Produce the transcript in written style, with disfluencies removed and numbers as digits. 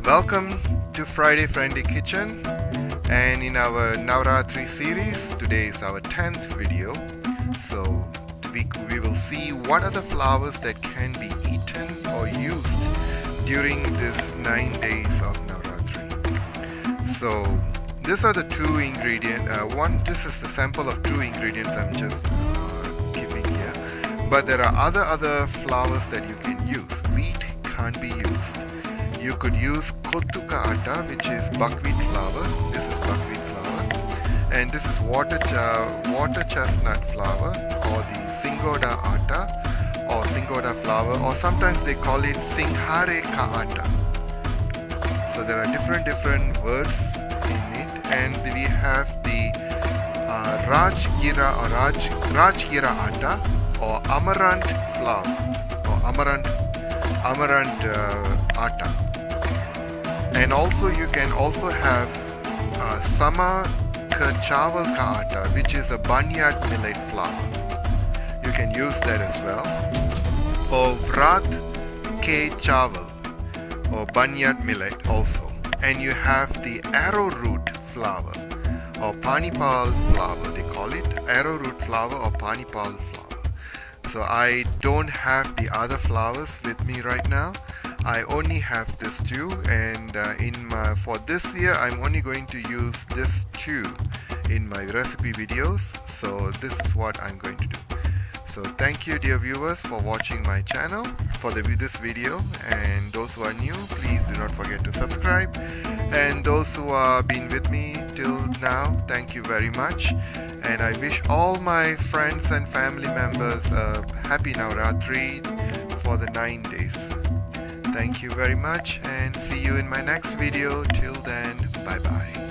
Welcome to Friday Friendly Kitchen, and in our Navratri series, today is our 10th video. So we will see what are the flowers that can be eaten or used during this 9 days of Navratri. So these are the two ingredients. This is the sample of two ingredients I'm just keeping here. But there are other flowers that you can use. Wheat can't be used. You could use kotuka atta, which is buckwheat flour. This is buckwheat flour, and this is water chestnut flour, or the singoda atta, or singoda flour, or sometimes they call it singhare ka atta. So there are different words in it, and we have the rajgira or rajgira atta, or amaranth flour, or amaranth atta. And also you can also have sama ka chawal ka atta, which is a barnyard millet flour. You can use that as well. Or vrat ke chawal, or barnyard millet also. And you have the arrowroot flour, or panipal flour they call it, arrowroot flour or panipal flour. So I don't have the other flours with me right now. I only have this two, and for this year I'm only going to use this two in my recipe videos. So this is what I'm going to do. So thank you, dear viewers, for watching my channel for this video, and those who are new, please do not forget to subscribe, and those who have been with me till now, thank you very much. And I wish all my friends and family members a happy Navratri for the 9 days. Thank you very much, and see you in my next video. Till then, bye bye.